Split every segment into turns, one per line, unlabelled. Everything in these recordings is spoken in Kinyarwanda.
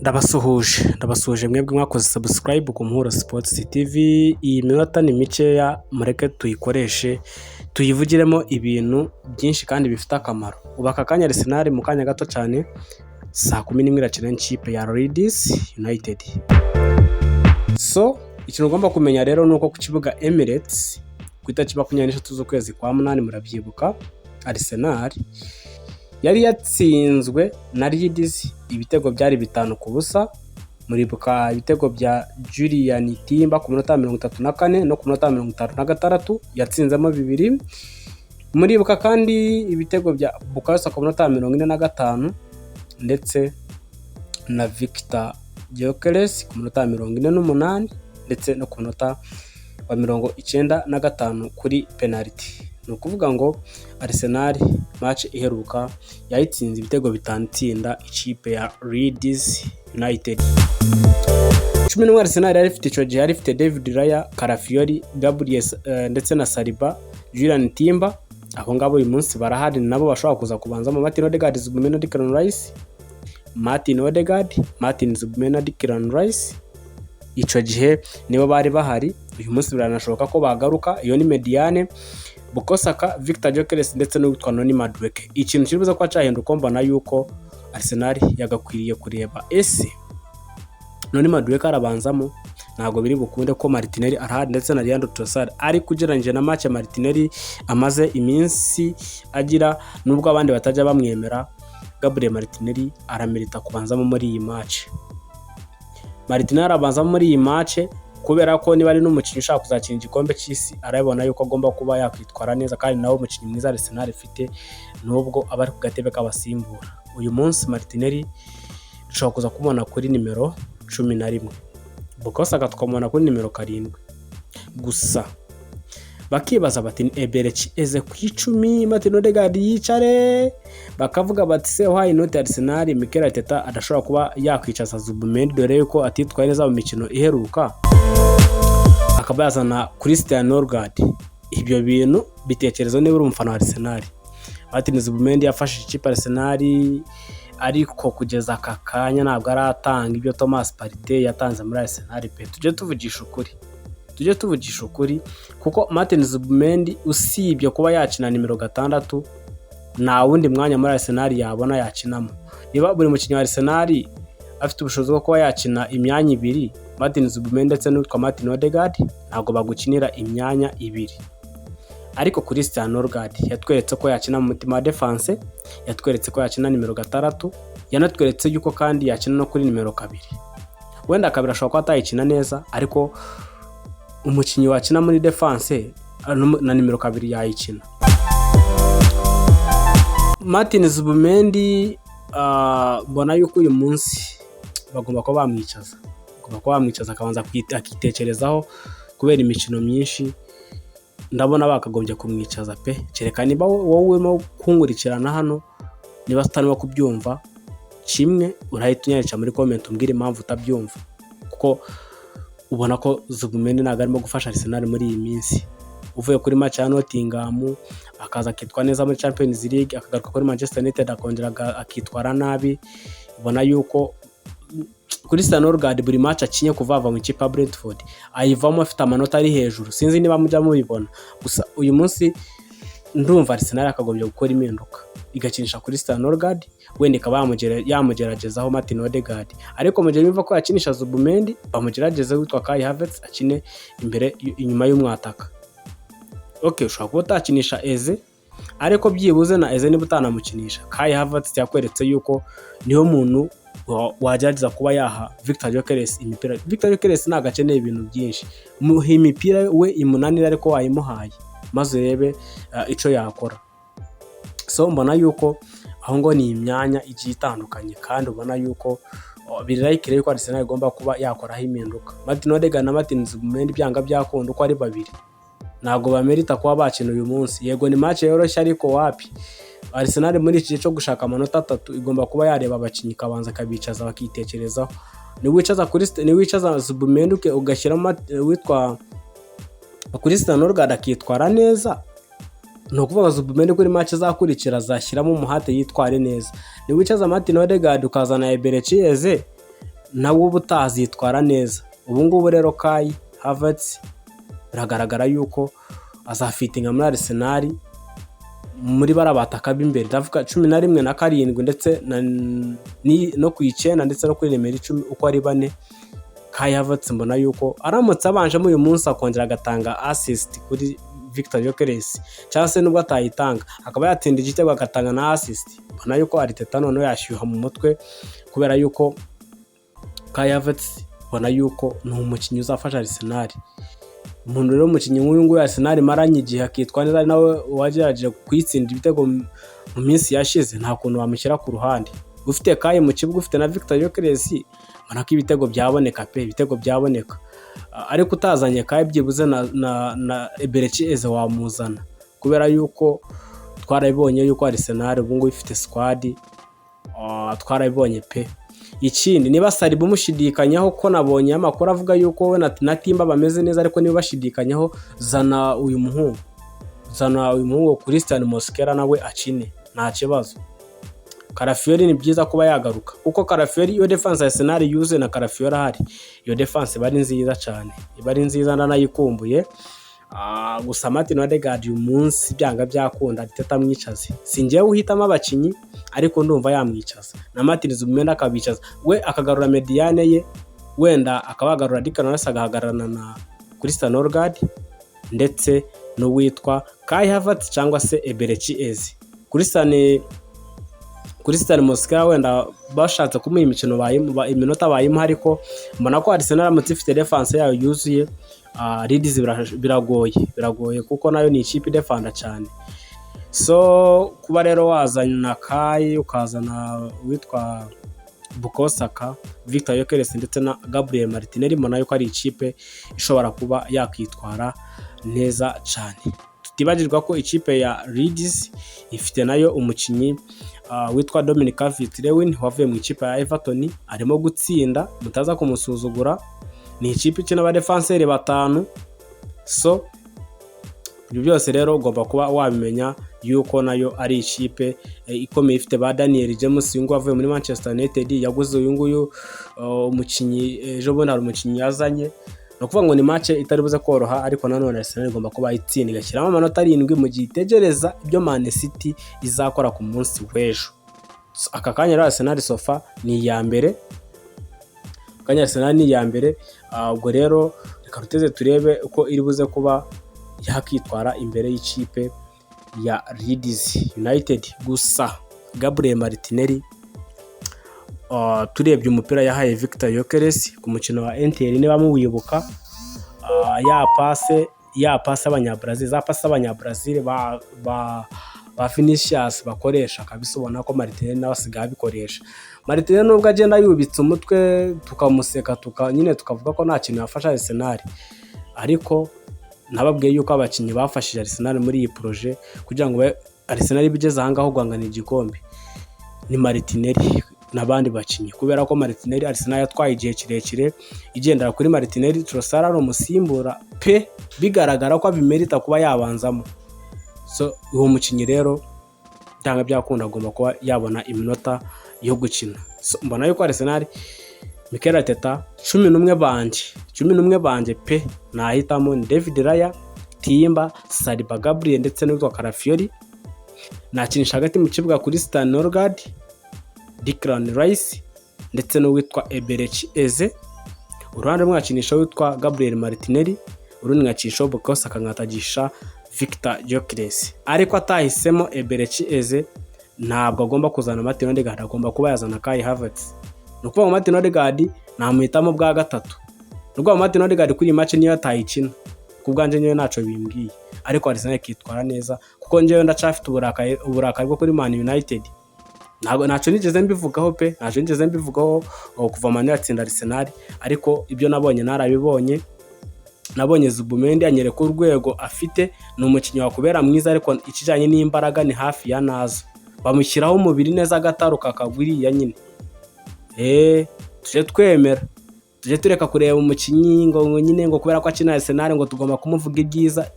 ndabasuhuje mwebwe mwakoze subscribe ku Muhuro Sports TV. Iyi minota ni mikeya, mureke tuyikoreshe tuyivugiremo ibintu byinshi kandi bifite akamaro. Ubaka kanya Arsenal mu kanya gato cyane saa 11 irakina n'ikipe ya Leeds United. So ikintu ugomba kumenya rero nuko ku kibuga Emirates ku itariki 23 z'ukwezi kwa 8 murabyibuka, Arsenal yari yatsinzwe na Leeds ibitego byari 5-0. Muribuka ibitego bya Julian Timber ku minota 34 no ku minota 56 yatsinzemo 2. Muribuka kandi ibitego bya Bukayo Saka ku minota 45 ndetse na Victor Gyökeres ku minota 48 ndetse no ku minota 95 kuri penalty. Ni ukuvuga ngo Arsenal match iheruka yayitsinze ibitego 5 tsinda ikipe ya Leeds United. 11 Arsenal yari ifite ico gihe, yari ifite David Raya, Calafiori, WS ndetse na Saliba, Julian Timber. Aho ngabo uyu munsi barahari nabo bashobora kuza kubanza mu Martin Odegaard, Zubimena, Declan Rice. Martin Odegaard, Martin Zubimena, Declan Rice. Ico gihe nibo bari bahari. Uyu munsi biranashoboka ko bagaruka. Iyo ni Mediane, Bukayo Saka, Victor Gyökeres ndetse n'uwitwa Noni Madueke. Ikintu kirubuza ko cyahinduka mbona yuko Arsenal yagakwiriye kureba ese Noni Madueke arabanzamo. Ntabwo biri bukunde ko Martinelli arahari ndetse na Leandro Trossard ari kugereranyije na match Martinelli amaze iminsi agira, nubwo abandi batajya bamwemera. Gabriel Martinelli aramerita kubanzamo muri iyi match. Martinelli arabanzamo muri iyi match kubera ko niba ari n'umukinnyi ushaka kuzakina igikombe cy'isi, arabona yuko agomba kuba yakwitwara neza kandi nawe umukinnyi mwiza Arsenal ifite nubwo aba ari ku gatebe k'abasimbura. Uyu munsi Martinelli dushobora kuza kumubona kuri nimero 11, Bukayo Saka tukamubona kuri nimero 7. Gusa bakibaza bati Eberechi eze ku 10, Martin Odegaard yicare. Bakavuga bati se why not Arsenal Mikel Arteta adashobora kuba yakwicaza Zubimena dore yuko atitwaye neza mu mikino iheruka, akaba yazana Christian Norgard. Ibyo bintu bitekerezo niba uri umufana wa Arsenal. Martin Zubimena yafashe ikipe Arsenal ariko kugeza aka kanya ntabwo aratanga ibyo Thomas Partey yatanze muri Arsenal pe. Tujye tuvugisha ukuri kuko Martin Zubimena usibye kuba yakina nimero 6 nta wundi mwanya muri Arsenal yabona yakinamo. Niba buri mukinnyi wa Arsenal afite ubushobozi bwo kuba yakina imyanya 2, Martin Zubimena ndetse n'utwa Martin Odegaard ntabwo bagukinira imyanya 2. Ariko Christian Norgard yatweretse ko yakina mu mutima wa defense, yatweretse ko yakina nimero 6, yanatweretse yuko kandi yakina no kuri nimero 2. Wenda kabira ashobora kuba atayikina neza, ariko umukinnyi wakina muri defense na nimero 2 yayikina. Martin Zubimena mbona yuko uyu munsi bagomba ko bamwicaza akabanza akitekerezaho kubera imikino myinshi. Ndabona bakagombye kumwicaza pe. Kereka niba wowe urimo kungurikirana hano, niba utarimo kubyumva kimwe urahita unyandika muri comment umbwire impamvu utabyumva, kuko ubona ko Zubimena ntabwo arimo gufasha Arsenal muri iyi minsi. Uvuye kuri match ya Nottingham akaza akitwa neza muri Champions League, akagaruka kuri Manchester United akongera akitwara nabi. Ubona yuko Christian Norgard buri match akinye kuvava mu ikipe ya Brentford ayivamo afite amanota ari hejuru. Sinzi niba mujya mubibona. Gusa uyu munsi ndumva Arsenal akagombye gukora impinduka igakinisha Christian Norgard, wenda ikaba yamugeragezaho Martin Odegaard. Ariko mu gihe biva ko yakinisha Zubimena bamugerageze witwa Kai Havertz akine imbere inyuma y'umwataka. Okay, ushobora kuba utakinisha Eze, ariko byibuze na Eze niba utanamukinisha, Kai Havertz yakweretse yuko niyo muntu wagerageza kuba yaha Victor Gyökeres imipira. Victor Gyökeres ntabwo akeneye ibintu byinshi, muhe imipira we imunanira ariko wayimuhaye maze urebe ico yakora. So mbona yuko aho ngo ni imyanya igiye itandukanye, kandi ubona yuko birirayikire yuko Arsenal igomba kuba yakoraho impinduka. Martin Odegaard na Martin Zubimena byanga byakunda uko ari babiri ntabwo bamerita kuba bakina uyu munsi. Yego ni match yoroshye, ariko wapi, Arsenal muri iki cyo gushaka amanota 3 igomba kuba yareba abakinnyi kabanza kabicaza bakitekerezaho. Niwicaza Zubimena ugashyiramo witwa Christian Norgard akitwara neza, no kuvuga Zubimena kuri match zakurikira zashyiramo umuhate yitware neza. Niwicaza Martin Odegaard ukazana Eberechi eze nawe uba utazitwara neza. Ubu ngubu rero Kai Havertz biragaragara yuko azafitinga muri Arsenal muri bara bataka b'imbere, ndavuga 11 na 7 ndetse no ku 9 ndetse no kuri nimero 10 uko ari bane. Kai Havertz mbona yuko aramutse abanje muri uyu munsi akongera agatanga assist kuri Victor Gyökeres, cyangwa se nubwo atayitanga akaba yatinda igitego agatanga na assist, mbona yuko Arteta noneho yashyuha mu mutwe, kubera yuko Kai Havertz mbona yuko ni umukinnyi uzafasha Arsenal. Umuntu rero umukinnyi nk'uyu nguyu Arsenal imaranye igihe akitwa neza, nawe wagerageje kwitsinda ibitego mu minsi yashize, nta kuntu wamushyira ku ruhande. Ufite Kai mu kibuga, ufite na Victor Gyökeres, mbona ko ibitego byaboneka pe, ibitego byaboneka. Ariko utazanye Kai byibuze na Eberechi Eze wamuzana, kubera yuko twarabibonye yuko Arsenal ubu ngubu ifite squad, twarabibonye pe. Ikindi niba Saliba mushidikanyaho, ko nabonye amakuru avuga yuko we na Timba bameze neza, ariko niba bashidikanyaho zana uyu muhungu Christian Mosquera nawe akine nta kibazo. Calafiori ni byiza kuba yagaruka, kuko Calafiori iyo defense ya Arsenal yuze na Calafiori ahari, iyo defense bari nziza cyane, bari nziza ndanayikumbuye. Gusa Martin Odegaard uyu munsi byanga byakunda Arteta amwicaze, singiye uhitamo abakinyi ariko ndumva yamwicaza, na Martin Zubimendi akabicaza, we akagarura mediane ye, wenda akabagarura Declan Rice agahagararana na Christian Norgard ndetse no witwa Kai Havertz cyangwa se Eberechi Eze. Christian Mosquera wenda bashatse kumuha iminota bayimo, ariko mbona ko Arsenal aramutse ifite defense yayo yuzuye, Leeds biragoye kuko nayo ni ikipe defenda cyane. So kuba rero wazana Kai ukazana witwa Bukayo Saka, Victor Gyökeres ndetse na Gabriel Martinelli, mbona yuko ari ikipe ishobora kuba yakwitwara neza cyane. Tutibagirwa ko ikipe ya Leeds ifite nayo umukinnyi witwa Dominic Calvert-Lewin wavuye mu ikipe ya Everton, arimo gutsinda, mutaza kumusuzugura. Ni ikipe ikina abadefenseri 5. So ibyo byose rero ugomba kuba wabimenya yuko nayo ari ikipe ikomeye, ifite ba Daniel James uyu nguyu wavuye muri Manchester United, yaguze uyu nguyu umukinnyi ejo bundi hari umukinnyi yazanye. No kuvuga ngo ni match itari buze koroha, ariko nanone Arsenal igomba kuba itsinda igashyiramo amanota 7 mu gihe itegereza ibyo Man City izakora ku munsi w'ejo. Aka kanya rero Arsenal sofa ni iya mbere, ubwo rero reka ruteze turebe uko iri buze kuba yakitwara imbere y'ikipe ya Leeds United. Gusa Gabriel Martinelli turebye umupira yahaye Victor Gyökeres ku mukino wa Inter, niba muwibuka, ya passe abanyabrazil, za passe abanyabrazil ba Vinicius bakoresha, kabisa ubona ko Martinelli nawe asigaye abikoresha. Martinelli nubwo agenda yubitse umutwe tukamuseka nyine tukavuga ko nta kintu yafasha Arsenal, ariko nababwiye yuko abakinnyi bafashije Arsenal muri iyi projet kugira ngo Arsenal bigeze ahangaho guhangana igikombe ni Martinelli n'abandi bakinnyi, kubera ko Martinelli Arsenal yatwaye igihe kirekire igendera kuri Martinelli. Trossard ari umusimbura pe, bigaragara ko abimerita kuba yabanzamo. So uwo mukinnyi rero cyangwa byakunda agomba kuba yabona iminota yo gukina. So mbona yuko Arsenal Mikel Arteta 11 banje pe, nahitamo David Raya, Timba, Saliba, Gabriel ndetse n'uwitwa Calafiori. Nakinisha hagati mu kibuga kuri Christian Norgard, Declan Rice ndetse n'uwitwa Eberechi Eze. Uruhande mwakinisha witwa Gabriel Martinelli, urundi ngakinisha Bukayo Saka, nkatagisha Victor Gyökeres. Ariko atahisemo Eberechi Eze, ntabwo agomba kuzana Martin Odegaard, agomba kuba yazana Kai Havertz. Nukuvuga ngo Martin Odegaard namuhitamo bwa gatatu. Nubwo Martin Odegaard kuri match niyo atayikina, kubwanje nyewe naco bimbwiye, ariko Arsenal kitwara neza kuko njewe ndacafite uburakari bwo kuri Man United. Naco nigeze mbivugaho pe, kuva Man yatsinda Arsenal, ariko ibyo nabonye narabibonye. Nabonye Zubimendi anyereka urwego afite, ni umukinnyi wakubera mwiza, ariko ikijanye n'imbaraga ni hafi ya nazo. Bamushyiraho umubiri neza agataruka kagwiriya nyine. Tuje twemera, tuje tureka kureba umukinnyi ngo nyine ngo kubera ko akina Arsenal ngo tugomba kumuvuga ibyiza.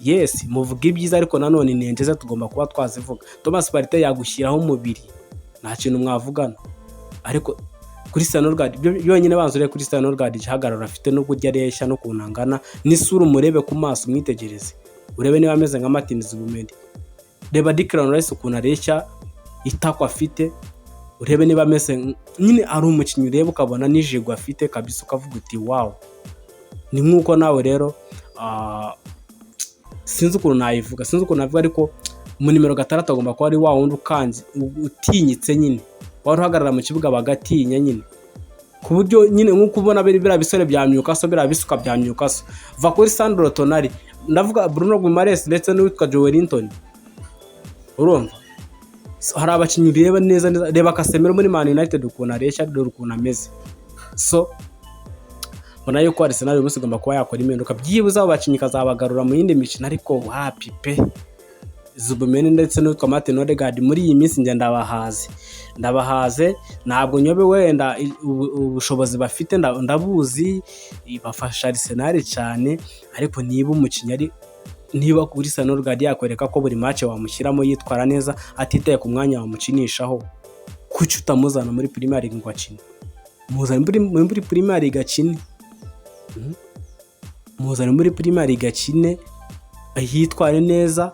Yes, muvuga ibyiza, ariko nanone inengeze tugomba kuba twazivuga. Thomas Partey yagushyiraho umubiri, nta kintu mwavugana, ariko Cristiano Ronaldo byonyine banzure Cristiano Ronaldo igihagararo afite no kurya areshya no kunangana n'isura umurebe ku maso mwitegereze urebe niba ameze nka Martin Zubimendi. Reba Declan Rice ukuntu areshya itako afite urebe niba ameze nyine ari umukinnyi urebe ukabona n'ijigo afite kabisa ukavuga uti wow. Ni nk'uko nawe rero sinzi ukuntu navuga ariko mu nimero 6 agomba kuba ari wa wundi ukanze utinyitse nyine wari uhagarara mu kibuga bagatinya nyine ku buryo nyine nk'uko ubona biriya bisore bya Newcastle biriya bisuka bya Newcastle va kuri Sandro Tonali ndavuga Bruno Guimaraes ndetse n'uwitwa Joelinton. Urumva hari abakinnyi reba neza reba Casemiro muri Man United ukuntu areshya dore ukuntu ameze. So bona yuko Arsenal umunsi igomba kuba yakora impinduka byibuze abo bakinnyi kazabagarura mu yindi mikino ariko wapi pe. Zubimendi ndetse n'utwa Martin Odegaard muri iyi minsi nge ndabahaze ntabwo nyobe wenda ubushobozi bafite ndabuzi bafasha Arsenal cyane ariko niba umukinnyi ari niba kuri Cristiano Ronaldo yakwereka ko buri match wamushyiramo yitwara neza atitaye ku mwanya wamukinishaho kuki utamuzana muri Premier League ngo akine muzana muri Premier League akine muzana muri Premier League akine ahitware neza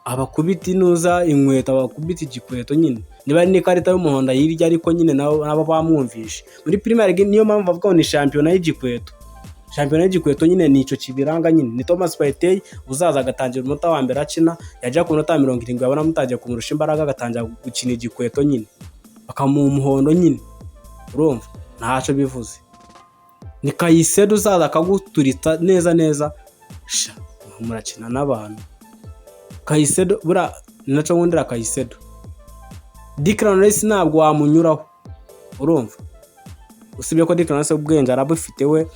abakubita inuza inkweto abakubita igikweto nyine niba ari n'ikarita y'umuhondo yirya ariko nyine nabo bamwumvishe muri Premier League. Niyo mpamvu bavuga ngo ni champion y'igikweto nyine nico kibiranga nyine ni Thomas Partey uzaza agatangira umunota wa mbere akina yajya ku minota 70 yabona mutagiye kumurusha imbaraga agatangira gukina igikweto nyine bakamuha umuhondo nyine. Urumva ntaco bivuze ni Caicedo uzaza akaguturita neza murakina n'abantu. Caicedo bura ninaco nkundira Caicedo. Declan Rice ntabwo wamunyuraho. Urumva usibye ko Declan Rice ubwenge arabufite we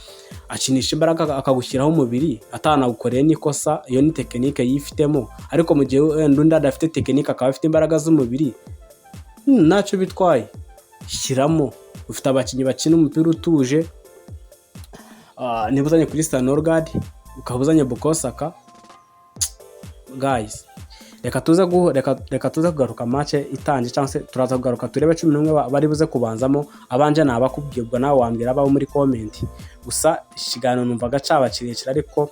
akinisha imbaraga akagushyiraho umubiri atanagukoreye n'ikosa iyo ni tekinike yifitemo ariko mu gihe undi adafite tekinike akaba afite imbaraga z'umubiri naco bitwaye shyiramo. Ufite abakinnyi bakina umupira utuje nibuzanye Cristiano Ronaldo ukabuzanye Bukayo Saka guys. Reka tuze kugaruka match itangiye cyangwa se turaza kugaruka turebe 11 bari buze kubanzamo abanje nabakubwirwa nawe wambira abo muri comment. Gusa ishigano numvaga caba kirekire ariko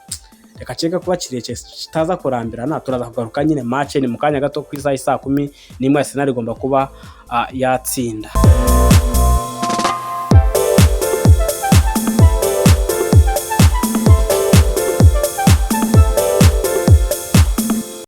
reka ceka kuba kirekire kitaza kurambirana turaza kugaruka nyine match ni mu kanya gato ku isaha 10 nimwe Arsenal igomba kuba yatsinda.